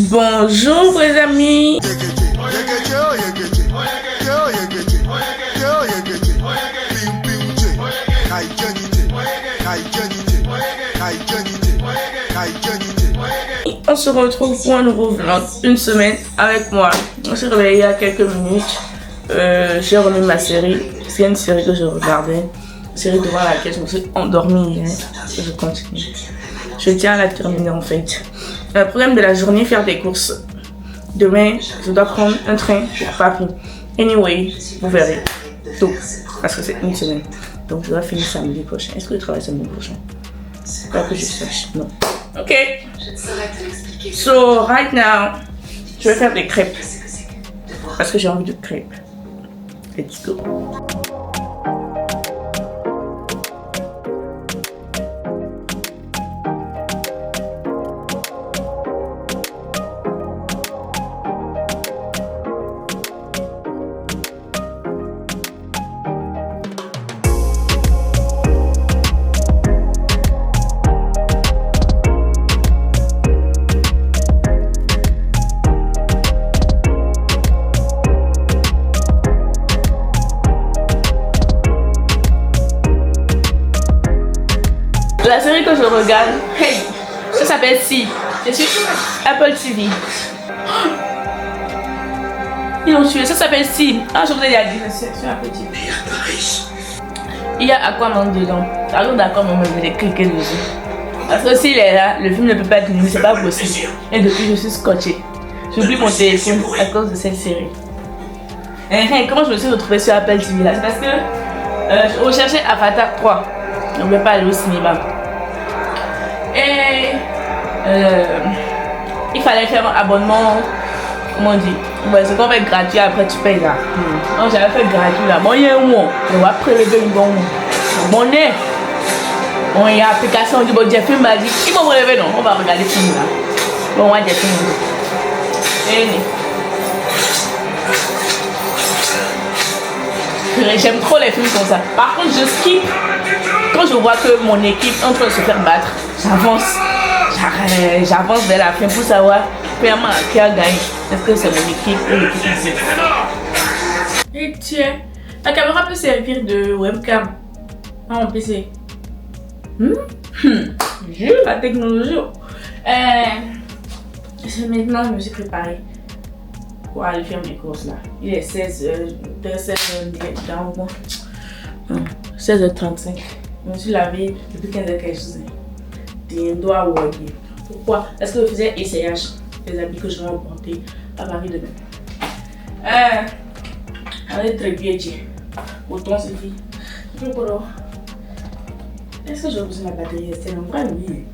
Bonjour les amis. On se retrouve pour un nouveau vlog, une semaine avec moi. On s'est réveillé il y a quelques minutes. J'ai remis ma série. C'est une série que je regardais. Une série devant laquelle je me suis endormie hier. Je continue. Je tiens à la terminer en fait. Le programme de la journée, faire des courses. Demain, je dois prendre un train pour Paris. Anyway, vous verrez. Tout. Parce que c'est une semaine. Donc je dois finir samedi prochain. Est-ce que je travaille samedi prochain? Pas que je sache. Non. Ok. So, right now, je vais faire des crêpes. Parce que j'ai envie de crêpes. Let's go. La série que je regarde, hey, ça s'appelle Si. Je suis Apple TV. Ils l'ont tué, ça s'appelle Si. Ah, je vous ai dit, c'est sur Apple TV. Il y a Aquaman dedans. Alors d'accord, mais je vais cliquer dessus. Parce que s'il est là, le film ne peut pas être nul, c'est pas possible. Et depuis, je suis scotché. J'oublie mon téléphone à cause de cette série. Comment je me suis retrouvée sur Apple TV là? C'est parce que je recherchais Avatar 3. On ne pouvait pas aller au cinéma. Et il fallait faire un abonnement. Comment on dit? Ouais, c'est qu'on fait gratuit, après tu payes là. Donc j'avais fait gratuit là. Bon, il y a un mois. On va prélever une bonne monnaie. Bon, il y a application. On dit, bon, Jeffrey m'a dit, il m'a relevé, non? On va regarder le film là. Bon, moi, Jeffrey m'a dit. J'aime trop les films comme ça. Par contre, je skip. Quand je vois que mon équipe est en train de se faire battre, j'avance vers la fin pour savoir premièrement qui a gagné. Est-ce que c'est mon équipe ou l'équipe ici? Et tiens, la caméra peut servir de webcam à mon PC. La technologie. Maintenant, je me suis préparée pour aller faire mes courses là. Il est 16h35. Je me suis lavé depuis 15h quelque chose. Des doigts ouaillés. Pourquoi? Parce que je faisais essayage des habits que je vais emporter à Paris demain. Allez, très bien, autant suffit. Est-ce que je vais poser ma batterie? C'est un vrai oui.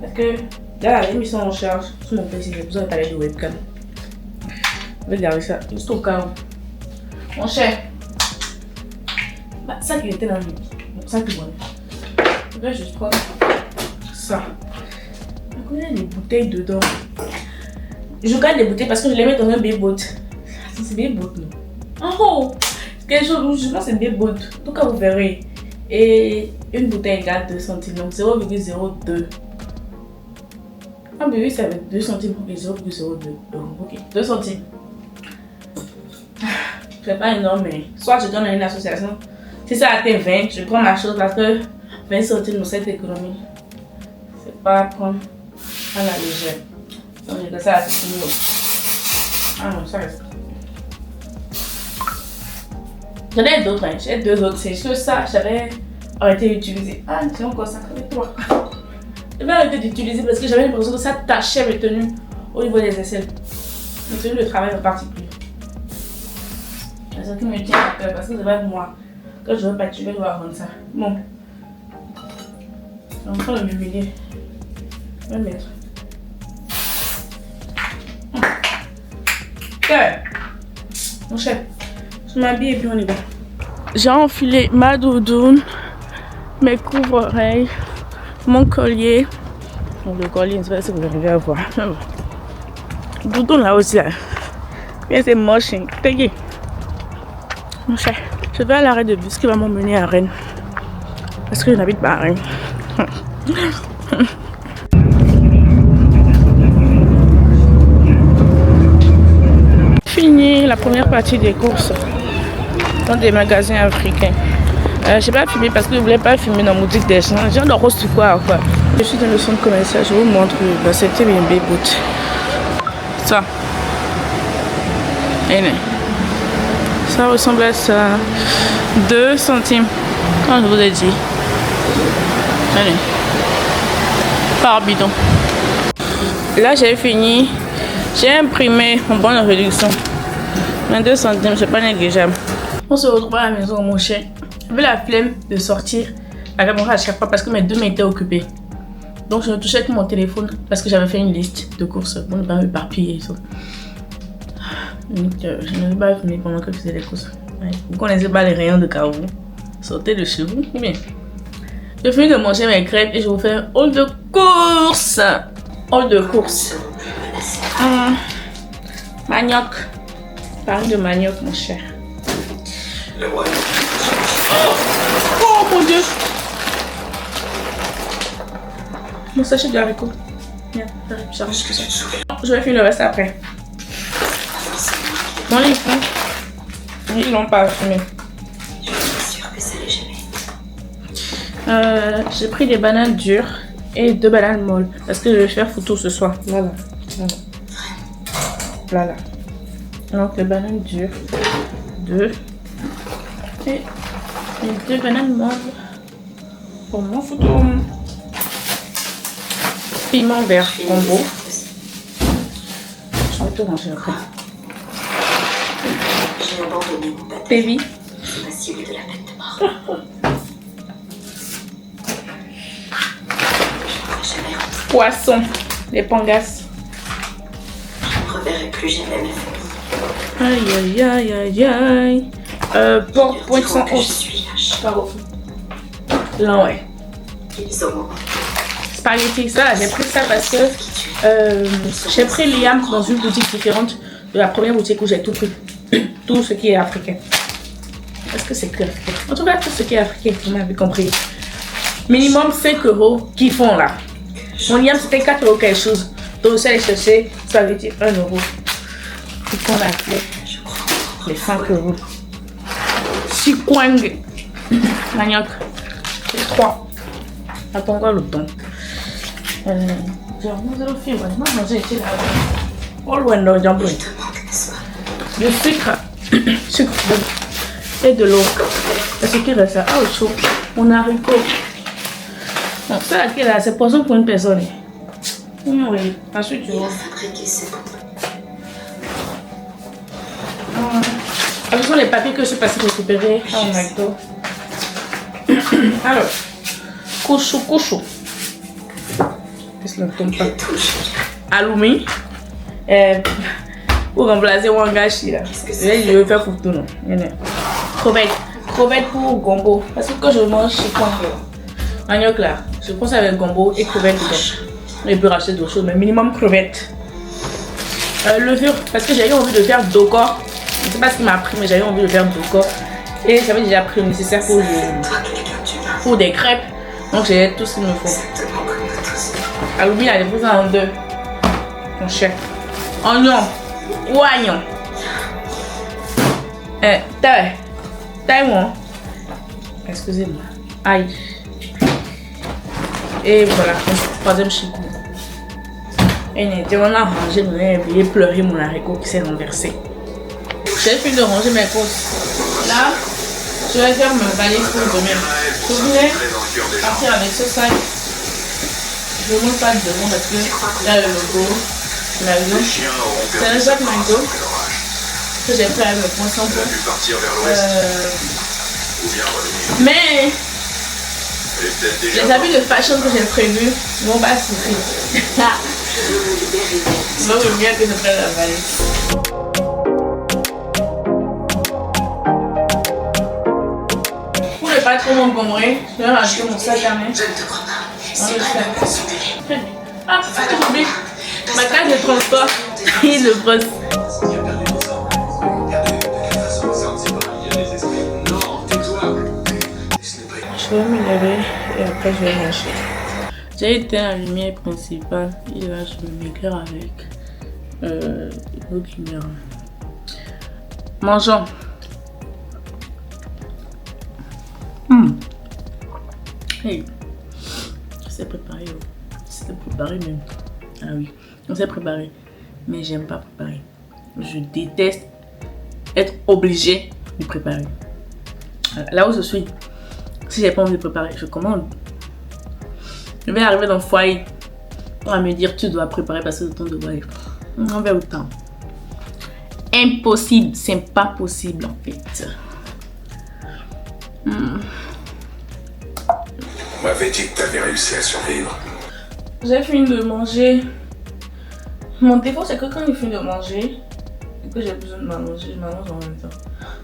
Parce que là, la émission en charge sur mon PC, j'ai besoin de parler de webcam. Je vais garder ça juste au cas où. Mon cher, ça qui était dans le lit. Ça qui bon. Je vais juste prendre ça. Il y a des bouteilles dedans. Je garde des bouteilles parce que je les mets dans un B-boat. C'est B-boat, non? Oh! Quelque chose, je pense que c'est B-boat. En tout cas, vous verrez. Et une bouteille égale 2 centimes. Donc 0,02. Ah, mais oui, ça va être 2 centimes et 0,02 euros. Ok, 2 centimes. C'est pas énorme, mais soit je donne à une association. Si ça atteint 20, je prends ma chose parce que 20 centimes dans cette économie, c'est pas à prendre à la légère. Donc j'ai ça à 6 euros. Ah non, ça reste. J'en ai d'autres, hein. J'ai 2 autres. C'est que ça, j'avais arrêté d'utiliser. Ah, c'est encore ça, avec toi. J'avais arrêté d'utiliser parce que j'avais l'impression que ça tachait mes tenues au niveau des aisselles. Mes tenues de travail en particulier. C'est ça qui me tient à cœur parce que c'est pas moi. Quand je veux pas tuer, je vais rendre ça. Bon. Je vais en train de m'humilier. Je vais le mettre. Mon chef, je m'habille et puis on y va. J'ai enfilé ma doudoune, mes couvre-oreilles, mon collier. Donc le collier, je ne sais pas si vous arrivez à voir. Doudoune là aussi. Là. Bien, c'est moche. T'es mon cher. Je vais à l'arrêt de bus qui va m'emmener à Rennes. Parce que je n'habite pas à Rennes. la première partie des courses dans des magasins africains. J'ai pas filmé parce que je voulais pas filmer dans la boutique des gens. J'ai le rose quoi. Je suis dans le centre commercial, je vous montre le c'était bien boot. Ça. Ça ressemble à ça. 2 centimes. Quand je vous ai dit. Allez. Par bidon. Là j'ai fini. J'ai imprimé mon bon de réduction. 22 centimes, c'est pas négligeable. On se retrouve à la maison, mon cher. J'avais la flemme de sortir la caméra à chaque fois parce que mes deux mains étaient occupées. Donc je ne touchais que mon téléphone parce que j'avais fait une liste de courses pour ne pas m'éparpiller. Donc je n'avais pas filmé pendant que je faisais les courses. Ouais. Vous connaissez pas les rayons de Carrefour? Sortez de chez vous ou bien. Je finis de manger mes crêpes et je vous fais un haul de courses. Haul de courses. Manioc. Parle de manioc, mon cher. Oh mon Dieu. Mon sachet de haricots. Bien, je vais finir le reste après. Mon les font. Ils l'ont pas fumé. Je suis sûre que ça l'est jamais. J'ai pris des bananes dures et 2 bananes molles parce que je vais faire photo ce soir. Voilà. Voilà. Donc les bananes dures. 2. Et 2 bananes molles pour mon photo. Piment vert combo. Je vais tout manger après. J'ai abandonné mon papa. Baby. C'est passible de la peine de mort. Je ne jamais rentrer. Poisson. Les pangas. Je ne reverrai plus jamais ma famille. Aïe aïe aïe aïe aïe. Porc pointe sans Je os. suis lâche. Pardon. Là ouais. Ils auront. Spaghetti, ça j'ai pris ça parce que j'ai pris Liam dans une boutique différente de la première boutique où j'ai tout pris. Tout ce qui est africain. Est-ce que c'est que africain? En tout cas, tout ce qui est africain, vous m'avez compris. Minimum 5 € qu'ils font là. Mon Liam c'était 4 € quelque chose. Donc je suis allée chercher spaghetti 1 €. Ils font la clé. Les 5 €. Sikwang. Manioc. C'est 3. Attends quoi le temps. Genre, nous allons faire. Moi, j'ai été là. Oh, loin de jambon. Le sucre. Sucre. Et de l'eau. Et ce qui reste là. Ah, au chaud. Mon haricot. Bon, ça là, c'est poisson pour une personne. Oui. Ensuite, tu vois. Ce sont les papiers que je suis passée récupérer à mon McDo. Alors, couchou. Qu'est-ce que ne tombe pas? Alumi. Pour remplacer Wangashi là. Je vais faire pour tout non. Crevettes pour gombo. Parce que quand je mange, je prends manioc là. Je prends ça avec gombo et crevettes dedans. Je peux racheter d'autres choses, mais minimum crevettes. Levure, parce que j'avais envie de faire doko. Je ne sais pas ce qui m'a pris, mais j'avais envie de faire doko. Et j'avais déjà pris le nécessaire pour des crêpes. Donc j'ai tout ce qu'il me faut. Alumi, là, j'ai pris ça en 2. Mon cher. Oignon. Oignon. Taille-moi. Excusez-moi. Aïe. Et voilà, mon 3e chicou. Et on a rangé, on a oublié pleurer mon haricot qui s'est renversé. J'ai fini de ranger mes courses. Là, je vais faire ma valise pour demain. Je voulais partir avec ce sac. Je ne montre pas devant parce que là le logo, l'avion. C'est un sac McDo que j'ai fait avec le poisson pour. Mais les habits de fashion que j'ai prévus vont pas suffire. Donc il bien que je prenne la valise. Pour ne pas trop m'engombrer, je vais racheter mon sac à main. Je ne te crois pas. C'est vraiment considéré. Ah, c'est que j'oublie. Ma carte de transport et le brosse. Je vais me lever et après je vais manger. J'ai éteint la lumière principale et là je me m'éclaire avec l'autre lumière. Mangeons. Hey, c'est préparé. C'est préparé même. Ah oui, on s'est préparé. Mais j'aime pas préparer. Je déteste être obligée de préparer. Là où je suis, si j'ai pas envie de préparer, je commande. Je vais arriver dans le foyer. On va me dire tu dois préparer parce que c'est ton devoir. On va autant. Impossible, c'est pas possible en fait. On m'avait dit que t'avais réussi à survivre. J'ai fini de manger. Mon défaut c'est que quand j'ai fini de manger et que j'ai besoin de m'allonger, je m'allonge en même temps.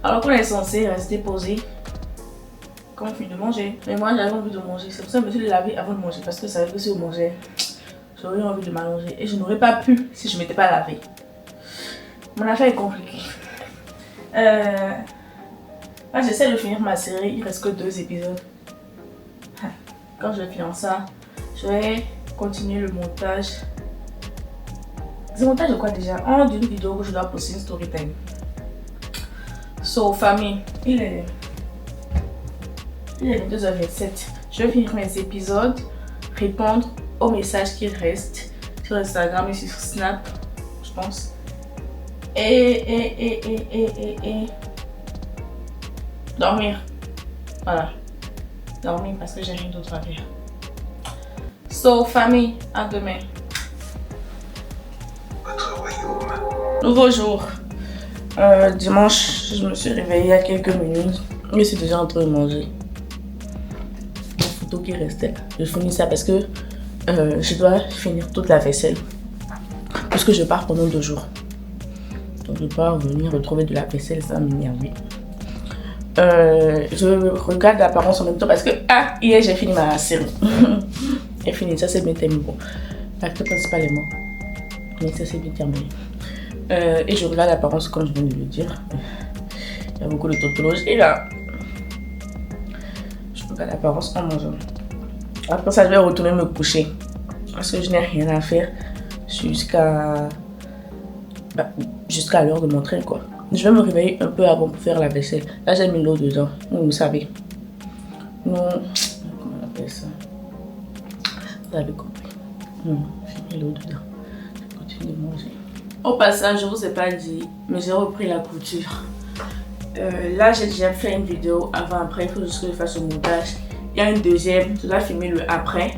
Alors qu'on est censé rester posé quand on finit de manger. Mais moi j'avais envie de manger. C'est pour ça que je me suis lavé avant de manger parce que je savais que si je mangeais, j'aurais envie de m'allonger. Et je n'aurais pas pu si je ne m'étais pas lavé. Mon affaire est compliquée. Là j'essaie de finir ma série. Il reste que 2 épisodes. Quand je vais finir ça, je vais continuer le montage. C'est le montage de quoi déjà? D'une vidéo que je dois poster, une story time. So, famille, il est 22h27. Je vais finir mes épisodes, répondre aux messages qui restent sur Instagram et sur Snap, je pense. Et dormir. Voilà. Dormir parce que j'ai rien d'autre à faire. So, famille, à demain. Votre royaume. Nouveau jour. Dimanche, je me suis réveillée il y a quelques minutes. Je suis déjà en train de manger. La photo qui restait. Je finis ça parce que je dois finir toute la vaisselle. Parce que je pars pendant 2 jours. Donc je ne vais pas revenir retrouver de la vaisselle, ça m'énerve. Je regarde l'apparence en même temps parce que hier j'ai fini ma série. J'ai fini, ça c'est bien terminé. Bon, l'acteur principal est mort. Mais ça c'est bien terminé. Et je regarde l'apparence comme je viens de le dire. Il y a beaucoup de tautologie. Et là, je regarde l'apparence en mangeant. Après ça, je vais retourner me coucher. Parce que je n'ai rien à faire jusqu'à l'heure de mon train, quoi. Je vais me réveiller un peu avant pour faire la vaisselle. Là, j'ai mis l'eau dedans. Vous savez. Non. Comment on appelle ça? Vous avez compris. J'ai mis l'eau dedans. Je continue de manger. Au passage, je vous ai pas dit, mais j'ai repris la couture. Là, j'ai déjà fait une vidéo avant-après. Il faut juste que je fasse le montage. Il y a une deuxième. Je dois filmer le après.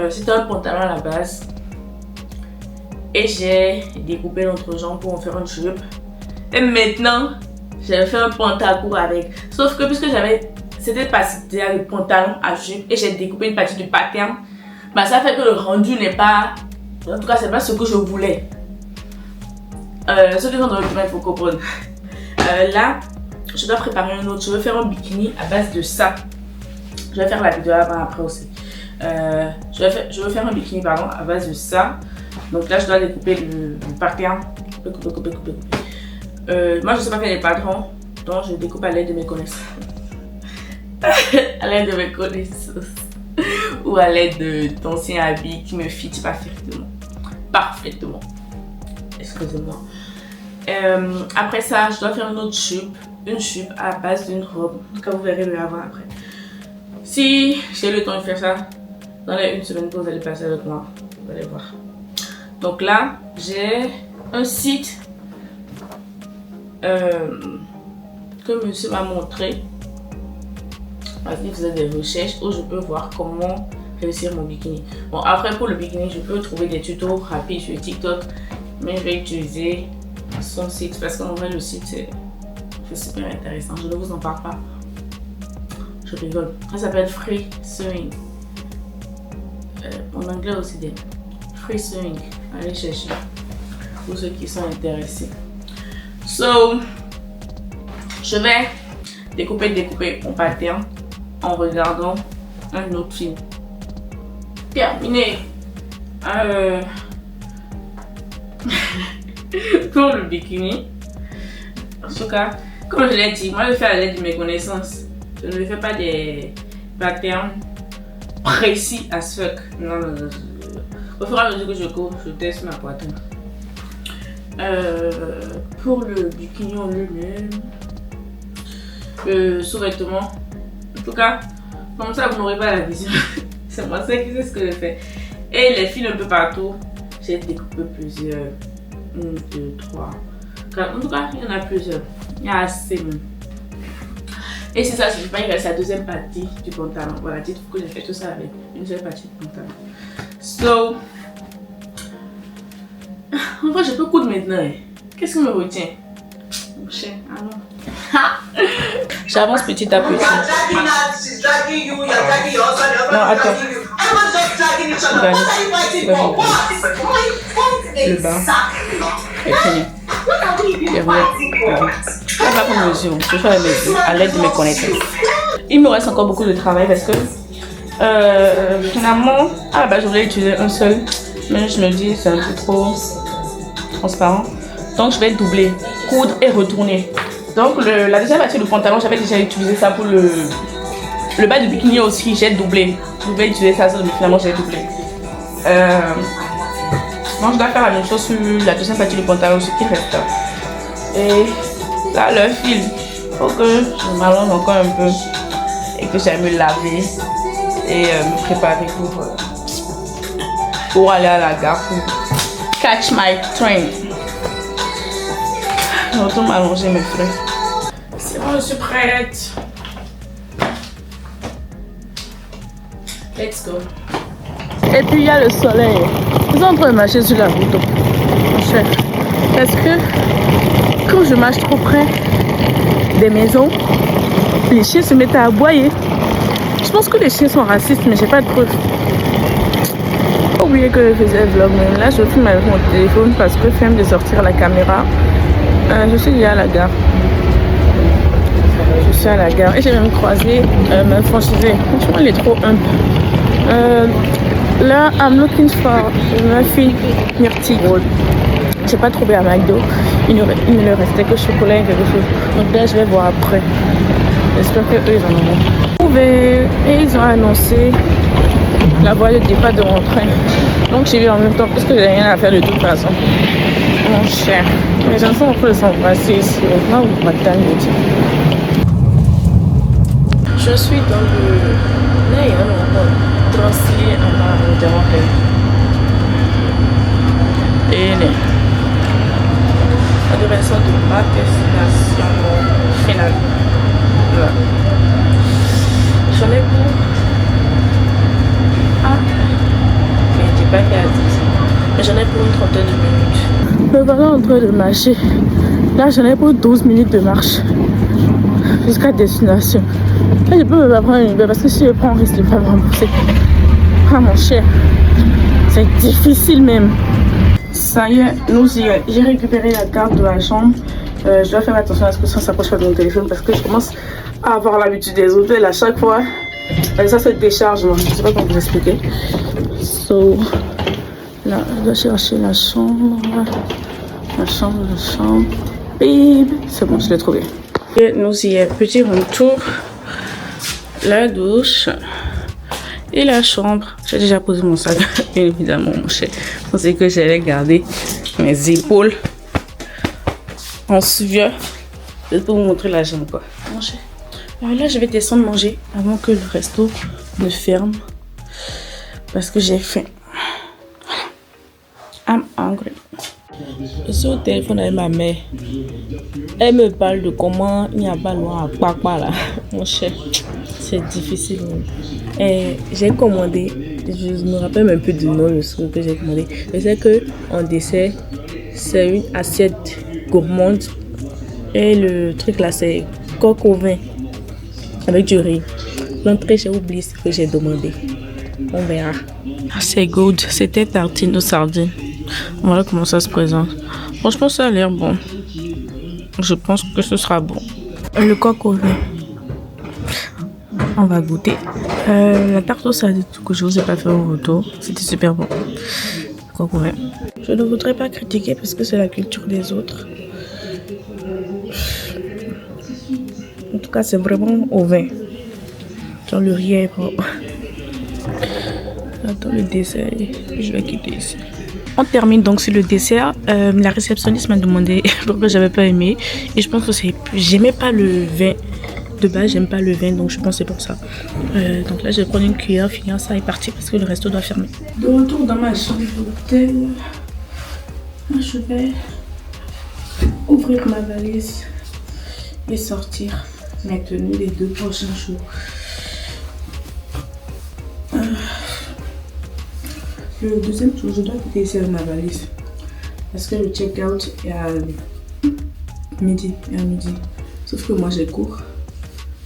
C'était un pantalon à la base. Et j'ai découpé l'entrejambe pour en faire une jupe. Et maintenant, j'ai fait un pantalon avec. Sauf que puisque c'était le pantalon à jupe et j'ai découpé une partie du pattern, bah ça fait que le rendu n'est pas. En tout cas, c'est pas ce que je voulais. Ceux qui sont dans le domaine, il faut comprendre. Là, je dois préparer un autre. Je veux faire un bikini à base de ça. Je vais faire la vidéo avant après aussi. Je veux faire un bikini à base de ça. Donc là, je dois découper le pattern. Couper. Moi, je ne sais pas faire les patrons. Donc, je découpe à l'aide de mes connaissances. À l'aide de mes connaissances. Ou à l'aide d'anciens habits qui me fitent parfaitement. Excusez-moi. Après ça, je dois faire une autre jupe. Une jupe à base d'une robe. En tout cas, vous verrez le avant après. Si j'ai le temps de faire ça, dans les 1 semaine que vous allez passer avec moi, vous allez voir. Donc là, j'ai un site que monsieur m'a montré. Parce qu'il faisait des recherches où je peux voir comment réussir mon bikini. Bon, après pour le bikini, je peux trouver des tutos rapides sur TikTok. Mais je vais utiliser son site parce qu'en vrai, le site c'est super intéressant. Je ne vous en parle pas. Je rigole. Ça s'appelle Free Sewing. En anglais aussi, Free Sewing. Allez chercher pour ceux qui sont intéressés. So, je vais découper mon pattern en regardant un autre film. Terminé. Pour le bikini. En tout cas, comme je l'ai dit, moi je le fais à l'aide de mes connaissances. Je ne fais pas des patterns précis à ce fuck. Non. Au fur et à mesure que je cours, je teste ma poitrine. pour le bikini en lui-même, le sous-vêtement, en tout cas, comme ça vous n'aurez pas la vision. C'est moi ça qui sais ce que je fais. Et les fils un peu partout, j'ai découpé plusieurs. 1, 2, 3, 4. En tout cas, il y en a plusieurs. Il y a assez même. Et c'est ça, je pas, il reste la deuxième partie du pantalon. Voilà, dites que j'ai fait tout ça avec une seule partie du pantalon. So, en vrai, je peux coudre maintenant. Qu'est-ce qui me retient? Mon cher, ah non. J'avance petit à petit. Non, attends. Le bas. Et fini. Elle va prendre mesure. Je vais faire la mesure à l'aide de mes connaissances. Il me reste encore beaucoup de travail parce que finalement, à la base, je voulais utiliser un seul. Mais je me dis c'est un peu trop transparent. Donc je vais doubler, coudre et retourner. Donc la deuxième partie du pantalon, j'avais déjà utilisé ça pour le bas du bikini aussi. J'ai doublé. Je vais utiliser ça, mais finalement j'ai doublé. Donc je dois faire la même chose sur la deuxième partie du pantalon, ce qui reste. Et là le fil, il faut que je m'allonge encore un peu et que j'aille me laver et me préparer pour aller à la gare pour catch my train. Je retourne m'allonger mes frères. C'est bon, je suis prête. Let's go. Et puis il y a le soleil. Nous sommes en train de marcher sur la route, mon cher. Parce que quand je marche trop près des maisons, les chiens se mettent à aboyer. Je pense que les chiens sont racistes, mais j'ai pas de preuves. J'ai oublié que je faisais un vlog, mais là je filme avec mon téléphone parce que je viens de sortir la caméra. Je suis déjà à la gare. Je suis à la gare et j'ai même croisé ma franchisée. Franchement, elle est trop humble. Là, I'm looking for muffin myrtille. J'ai pas trouvé à McDo. Il ne leur restait que chocolat et quelque chose. Donc là, je vais voir après. J'espère qu'eux, ils en auront trouvé. Et ils ont annoncé la voie de départ de mon train. Donc j'y vais en même temps parce que j'ai rien à faire de toute façon. Mon cher. Les enfants ont pu s'embrasser ici. Maintenant, vous m'attendez. Je suis dans le... Là, il y a un translié en bas interrompu. Et la direction de ma destination finale. Voilà. J'en ai pour... Ah, mais je dis pas qu'il y a 10. Mais j'en ai pour une trentaine de minutes. Me voilà en train de marcher. Là, j'en ai pour 12 minutes de marche. Jusqu'à destination. Là, je peux me prendre une Uber parce que si je prends, on risque de pas me rembourser. Ah, mon cher. C'est difficile même. Ça y est, nous y est. J'ai récupéré la carte de la chambre. Je dois faire attention à ce que ça s'approche pas de mon téléphone parce que je commence à avoir l'habitude des hôtels à chaque fois. Ça se décharge. Je sais pas comment vous expliquer. So, là, je dois chercher la chambre. La chambre. Bip. C'est bon, je l'ai trouvé. Et nous y est. Petit retour. La douche. Et la chambre. J'ai déjà posé mon sac. Bien évidemment, mon cher. Je pensais que j'allais garder mes épaules en sueur. Je vais vous montrer la jambe, quoi. Mon cher. Alors là, je vais descendre manger avant que le resto ne ferme. Parce que j'ai faim. I'm hungry. Je suis au téléphone avec ma mère. Elle me parle de comment il n'y a pas loin à Papa là. Mon cher, c'est difficile. Et j'ai commandé, je me rappelle même peu du nom de ce que j'ai commandé. Je sais qu'en dessert, c'est une assiette gourmande. Et le truc là, c'est coq au vin avec du riz. L'entrée, j'ai oublié ce que j'ai demandé. On verra. C'est good. C'était tartine aux sardines. Voilà comment ça se présente. Franchement, ça a l'air bon. Je pense que ce sera bon. Le coq au vin. On va goûter. La tarte aux sardines que je vous ai pas fait au retour. C'était super bon. Coq au vin. Je ne voudrais pas critiquer parce que c'est la culture des autres. En tout cas, c'est vraiment au vin. Genre le riz est propre. Attends le dessert. Je vais quitter ici. On termine donc sur le dessert. La réceptionniste m'a demandé pourquoi j'avais pas aimé. Et je pense que j'aimais pas le vin. De base, j'aime pas le vin, donc je pense que c'est pour ça. Donc là, je vais prendre une cuillère, finir ça et partir parce que le resto doit fermer. De retour dans ma chambre d'hôtel, je vais ouvrir ma valise et sortir mes tenues les 2 prochains jours. Le deuxième jour, je dois quitter ici avec ma valise parce que le check-out est à midi. Sauf que moi, j'ai cours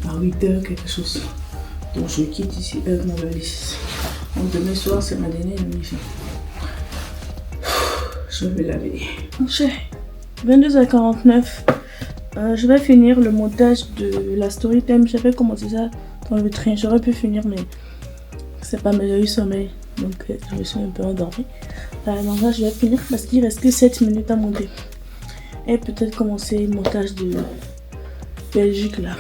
à 8h quelque chose. Donc je quitte ici avec ma valise. Donc demain soir, c'est ma dernière nuit. Je vais laver. J'ai 22h49. Je vais finir le montage de la story time. J'avais commencé ça dans le train. J'aurais pu finir, mais c'est pas mal, j'ai eu sommeil. Donc je me suis un peu endormie. Donc là, je vais finir parce qu'il reste que 7 minutes à monter. Et peut-être commencer le montage de Belgique là.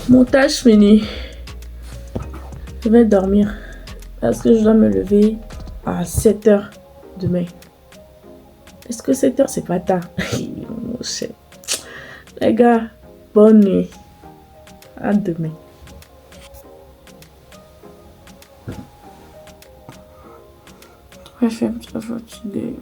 Montage fini. Je vais dormir parce que je dois me lever à 7h demain. Est-ce que 7h c'est pas tard? Mon cher. Les gars, bonne nuit. À demain. Très fatiguée.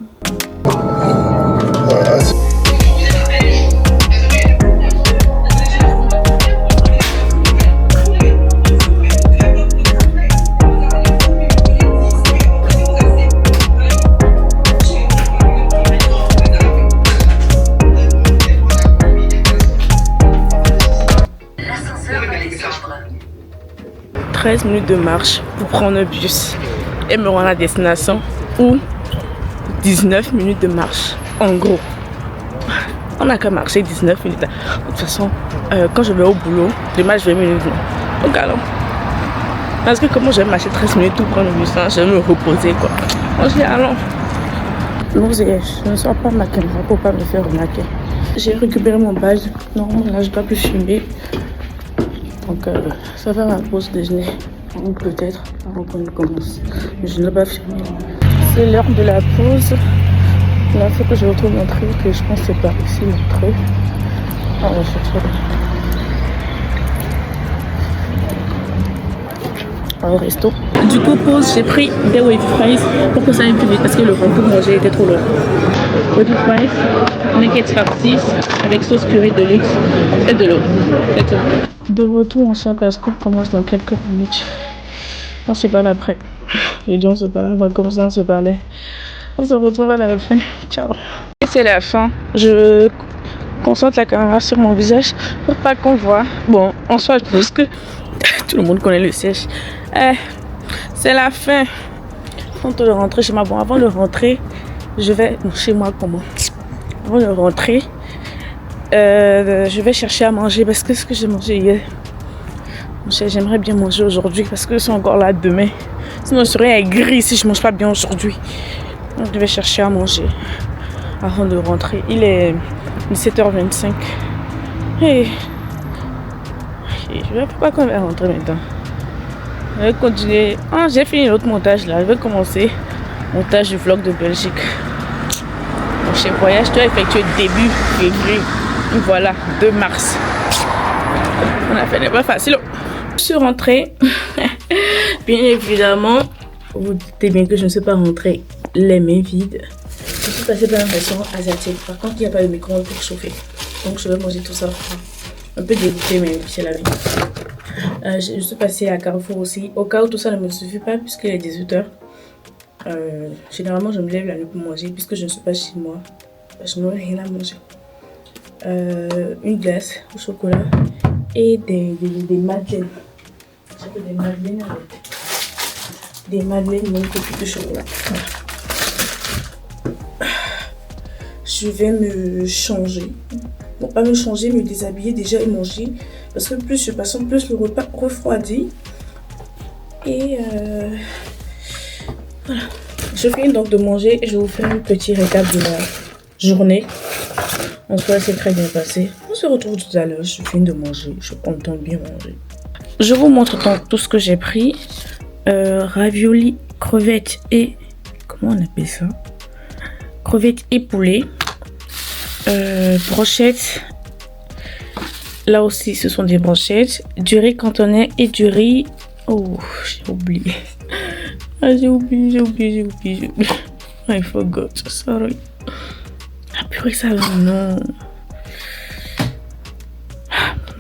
13 minutes de marche pour prendre un bus et me rendre à la destination, ou 19 minutes de marche en gros. On n'a qu'à marcher 19 minutes. De toute façon, quand je vais au boulot, je marche 20 minutes. Donc alors, parce que comment je vais marcher 13 minutes pour prendre le bus, je vais me reposer quoi. Donc je dis allons. Je ne sors pas ma caméra pour pas me faire remarquer. J'ai récupéré mon badge. Normalement là je ne dois plus filmer. Donc ça va ma pause déjeuner. Ou peut-être avant qu'on commence. Mais je ne dois pas filmer. C'est l'heure de la pause. Là il faut que je retrouve mon truc. Et je pense que c'est par ici mon truc. On va chercher. Au resto. Du coup, pause, j'ai pris des wavy fries pour que ça aille plus vite parce que le rond pour manger était trop long. Wavy fries, nuggets farcis avec sauce curry de luxe et de l'eau. De retour en salle parce qu'on commence dans quelques minutes. On se parle après. Et donc on se parle, on va commencer à se parler. On se retrouve à la fin. Ciao. Et c'est la fin. Je concentre la caméra sur mon visage pour pas qu'on voit. Bon, en soi, je pense que tout le monde connaît le siège. C'est la fin. Avant de rentrer chez moi. Bon, avant de rentrer, je vais chez moi comment? Avant de rentrer, je vais chercher à manger parce que ce que j'ai mangé hier, j'aimerais bien manger aujourd'hui parce que c'est encore là demain. Sinon, je serais aigri si je mange pas bien aujourd'hui. Donc, je vais chercher à manger avant de rentrer. Il est 17h25 et je vais pas qu'on va rentrer maintenant. Je vais continuer. Ah, j'ai fini l'autre montage là. Je vais commencer le montage du vlog de Belgique. Mon prochain voyage doit effectuer début février. Voilà, 2 mars. On a fait des pas facile. Je suis rentrée. Bien évidemment, vous doutez bien que je ne suis pas rentrée les mains vides. Je suis passée par un restaurant asiatique. Par contre, il n'y a pas de micro-ondes pour chauffer. Donc, je vais manger tout ça. Un peu dégoûtée, mais c'est la vie. Je suis passée à Carrefour aussi. Au cas où tout ça ne me suffit pas, puisqu'il est 18h. Généralement, je me lève la nuit pour manger, puisque je ne suis pas chez moi. Je n'aurai rien à manger. Une glace au chocolat et des madeleines. J'ai des madeleines avec des madeleines et une copie de chocolat. Voilà. Je vais me changer. Bon, pas me changer, me déshabiller déjà et manger. Parce que plus je passe, plus le repas refroidit. Et voilà. Je finis donc de manger et je vous fais un petit récap de la journée. En tout cas, c'est très bien passé. On se retrouve tout à l'heure. Je finis de manger. Je prends le temps de bien manger. Je vous montre donc tout ce que j'ai pris. Ravioli, crevettes et... Comment comment on appelle ça? Crevettes et poulet. Brochettes. Là aussi, ce sont des brochettes. Du riz cantonais et du riz... Oh, j'ai oublié. Ah, j'ai oublié. I forgot, sorry. Ah, purée, ça va, non.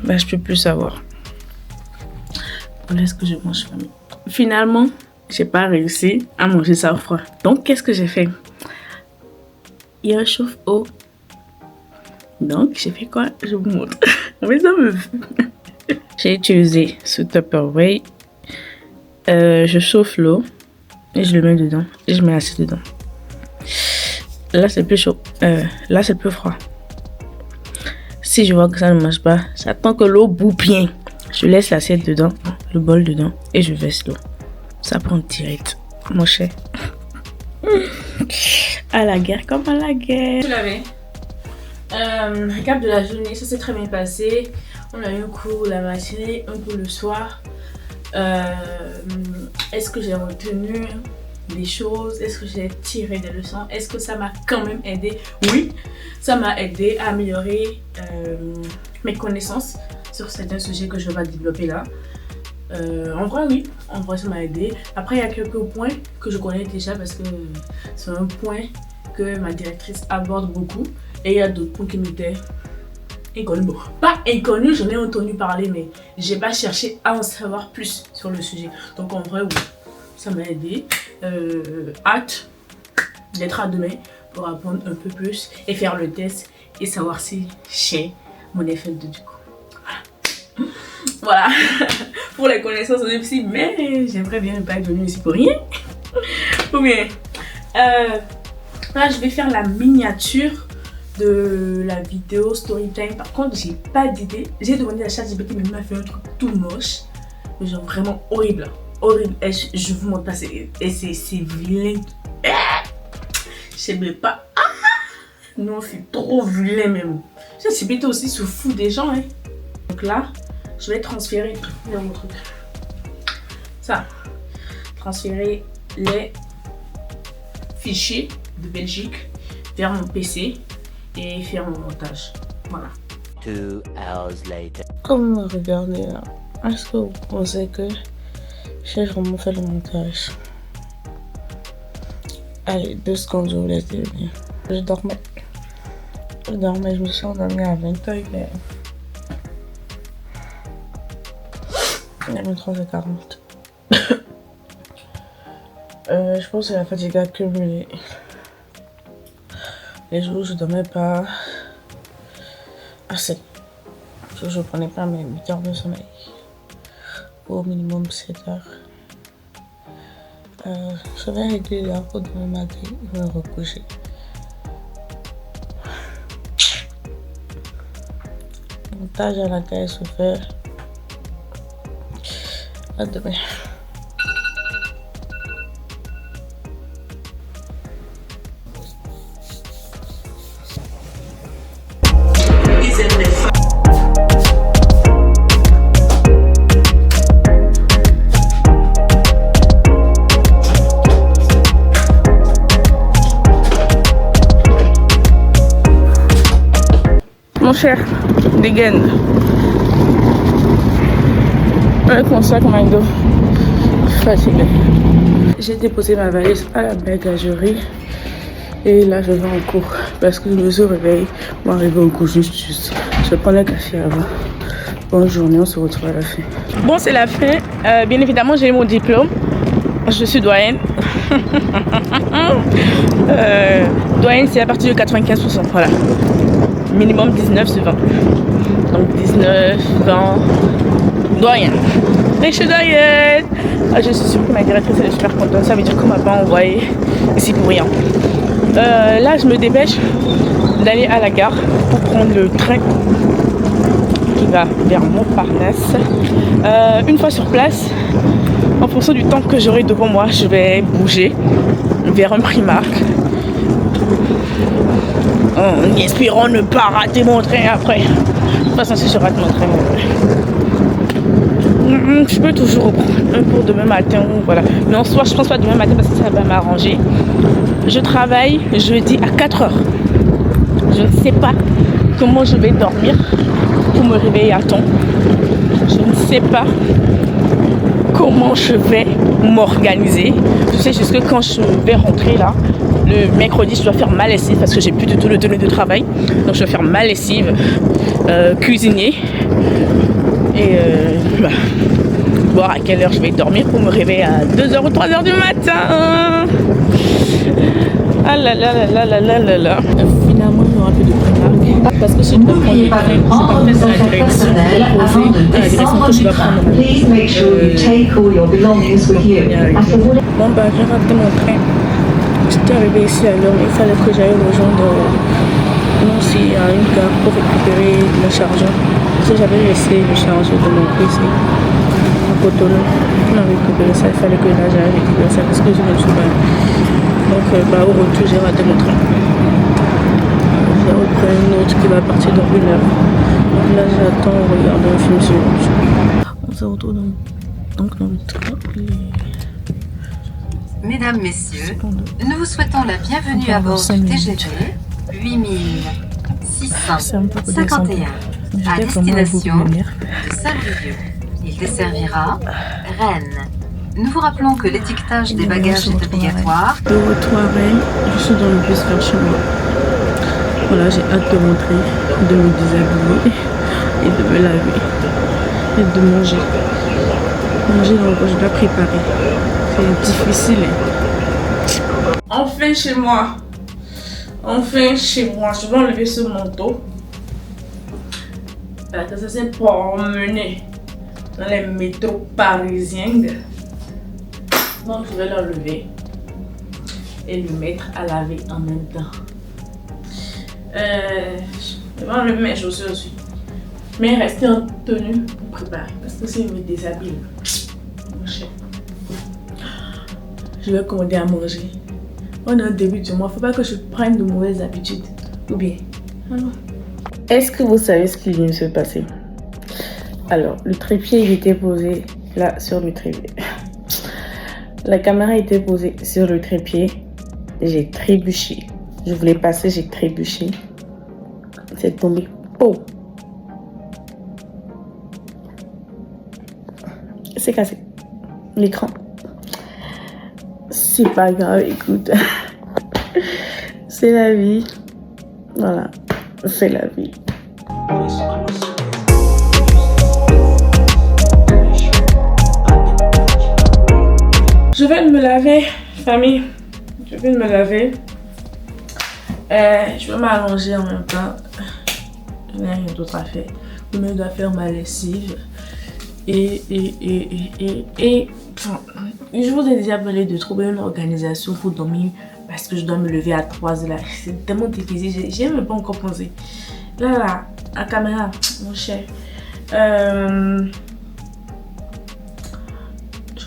Bah, je peux plus savoir. Voilà ce que je mange, famille. Finalement, j'ai pas réussi à manger ça froid. Donc, qu'est-ce que j'ai fait? Il y a un chauffe-eau. Donc, j'ai fait quoi? Je vous montre. Mais ça me... J'ai utilisé ce Tupperware. Je chauffe l'eau et je le mets dedans. Et je mets l'assiette dedans. Là, c'est plus chaud. Là, c'est plus froid. Si je vois que ça ne marche pas, j'attends que l'eau bout bien. Je laisse l'assiette dedans, le bol dedans et je verse l'eau. Ça prend direct. Mon cher. À la guerre comme à la guerre. Je l'avais. Récap de la journée, ça s'est très bien passé. On a eu un cours la matinée, un cours le soir. Est-ce que j'ai retenu des choses? Est-ce que j'ai tiré des leçons? Est-ce que ça m'a quand même aidé? Oui, ça m'a aidé à améliorer mes connaissances sur certains sujets que je vais développer là. En vrai, oui, en vrai, ça m'a aidé. Après, il y a quelques points que je connais déjà parce que c'est un point que ma directrice aborde beaucoup. Et il y a d'autres points qui m'étaient inconnus. Bon, pas inconnus, j'en ai entendu parler, mais j'ai pas cherché à en savoir plus sur le sujet. Donc, en vrai, oui, ça m'a aidé. Hâte d'être à demain pour apprendre un peu plus et faire le test et savoir si j'ai mon effet de du coup. Voilà. Pour les connaissances de psy, mais j'aimerais bien ne pas être venue ici pour rien. Ou bien, là, je vais faire la miniature de la vidéo storytime. Par contre, j'ai pas d'idée. J'ai demandé à ChatGPT, mais il m'a fait un truc tout moche. Mais genre vraiment horrible. Horrible. Et je vous montre pas. Et c'est vilain. Je sais même pas. Non, c'est trop vilain même. ChatGPT aussi se fout des gens. Hein. Donc là, je vais transférer mon truc. Ça. Transférer les fichiers de Belgique vers mon PC et faire mon montage. Voilà. 2 hours later. Comme vous regardez là, est-ce que vous pensez que j'ai vraiment fait le montage? Allez, 2 secondes, je vous laisse devenir. Je dormais, je me suis endormie à 20h. Il est 23h40. Je pense que c'est la fatigue accumulée. Les jours où je dormais pas assez. Je prenais pas mes 8 heures de sommeil. Au minimum 7 heures. Je vais régler la route de ma matin et me recoucher. Le montage à la caille se fait. À demain. Mon cher, dégaine. Avec mon sac McDo, fatigué. J'ai déposé ma valise à la bagagerie et là je vais en cours parce que je me suis réveillée pour arriver au cours juste. Je vais prendre un café avant. Bonne journée, on se retrouve à la fin. Bon, c'est la fin. Bien évidemment, j'ai eu mon diplôme. Je suis doyenne. Doyenne, c'est à partir de 95%. Voilà. Minimum 19 sur 20. Donc 19, 20. Doyenne. Et je suis doyenne. Ah, je suis sûre que ma directrice elle est super contente. Ça veut dire qu'on m'a pas envoyé ici pour rien. Là, je me dépêche d'aller à la gare pour prendre le train qui va vers Montparnasse. Une fois sur place, en fonction du temps que j'aurai devant moi, je vais bouger vers un Primark. En espérant ne pas rater mon train après. De toute façon, si je rate mon train, Je peux toujours reprendre un cours demain matin, voilà. Mais en soi, je pense pas demain matin parce que ça va m'arranger. Je travaille jeudi à 4h. Je ne sais pas comment je vais dormir pour me réveiller à temps. Je ne sais pas comment je vais m'organiser. Je sais juste que quand je vais rentrer là, le mercredi, je dois faire ma lessive parce que j'ai plus du tout le tenue de travail. Donc je dois faire ma lessive, cuisiner et voir à quelle heure je vais dormir pour me réveiller à 2h ou 3h du matin. Ah là là là là là là là là. Finalement, il y aura plus de préparer parce que je dois prendre le train. Je partais sur la direction opposée à la direction que je dois prendre. Bon bah j'ai raté mon train. J'étais arrivée ici à l'heure, mais il fallait que j'aille rejoindre Nancy à une gare pour récupérer le chargeur. Parce que j'avais laissé le chargeur de mon PC à Cotonou. On a récupéré ça, il fallait que là j'aille récupérer ça parce que je me suis pas. Donc au retour j'ai raté mon train. J'ai repris une autre qui va partir dans 1 heure. Donc là j'attends en regardant un film sur YouTube. On se retrouve donc dans le train. Mesdames, Messieurs, nous vous souhaitons la bienvenue à bord du TGV 8651 à destination de Saint-Brieuc. Il desservira Rennes. Nous vous rappelons que l'étiquetage des bagages est obligatoire. De retour à Rennes, je suis dans le bus vers chez moi. Voilà, j'ai hâte de rentrer, de me déshabiller et de me laver et de manger. Manger dans le bus, je dois préparer. C'est difficile. Enfin chez moi. Enfin chez moi. Je vais enlever ce manteau. Parce que ça s'est promené dans les métros parisiens. Donc je vais l'enlever et le mettre à laver en même temps. Je vais enlever mes chaussures aussi. Mais rester en tenue pour préparer. Parce que si je me déshabille, mon cher. Je vais commander à manger. On est au début du mois, faut pas que je prenne de mauvaises habitudes. Ou bien. Est-ce que vous savez ce qui vient de se passer? Alors, le trépied il était posé là sur le trépied. La caméra était posée sur le trépied. J'ai trébuché. Je voulais passer, j'ai trébuché. C'est tombé. Oh! C'est cassé. L'écran. C'est pas grave, écoute. C'est la vie. Voilà. C'est la vie. Je vais me laver, famille. Je vais me laver. Je vais m'allonger en même temps. Je n'ai rien d'autre à faire. Je dois faire ma lessive. Et je vous ai déjà parlé de trouver une organisation pour dormir parce que je dois me lever à 3h là. C'est tellement difficile, j'ai même pas encore pensé. Là, la caméra, mon cher. Je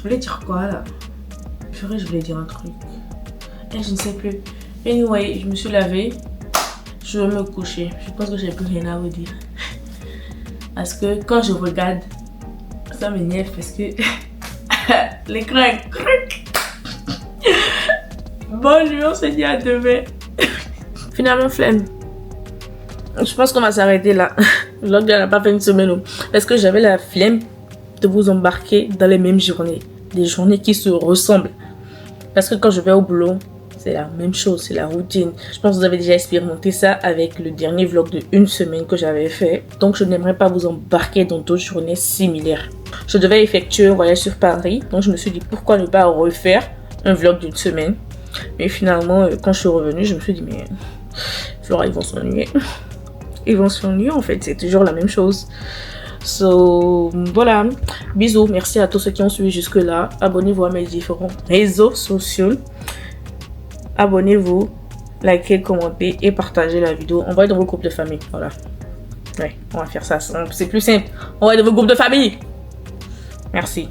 voulais dire quoi là? Je voulais dire un truc. Et je ne sais plus. Anyway, je me suis lavée. Je vais me coucher. Je pense que j'ai plus rien à vous dire. Parce que quand je regarde, ça m'énerve parce que l'écran est crack. Bonne nuit, on se dit à demain. Finalement, flemme. Je pense qu'on va s'arrêter là. Le vlog n'a pas fait une semaine. Parce que j'avais la flemme de vous embarquer dans les mêmes journées. Des journées qui se ressemblent. Parce que quand je vais au boulot, c'est la même chose, c'est la routine. Je pense que vous avez déjà expérimenté ça avec le dernier vlog de 1 semaine que j'avais fait. Donc je n'aimerais pas vous embarquer dans d'autres journées similaires. Je devais effectuer un voyage sur Paris. Donc je me suis dit pourquoi ne pas refaire un vlog d'1 semaine. Mais finalement, quand je suis revenue, je me suis dit mais Flora, ils vont s'ennuyer. Ils vont s'ennuyer en fait, c'est toujours la même chose. So, voilà. Bisous, merci à tous ceux qui ont suivi jusque là. Abonnez-vous à mes différents réseaux sociaux. Abonnez-vous, likez, commentez et partagez la vidéo. Envoyez dans vos groupes de famille. Voilà. Ouais, on va faire ça. C'est plus simple. Envoyez dans vos groupes de famille. Merci.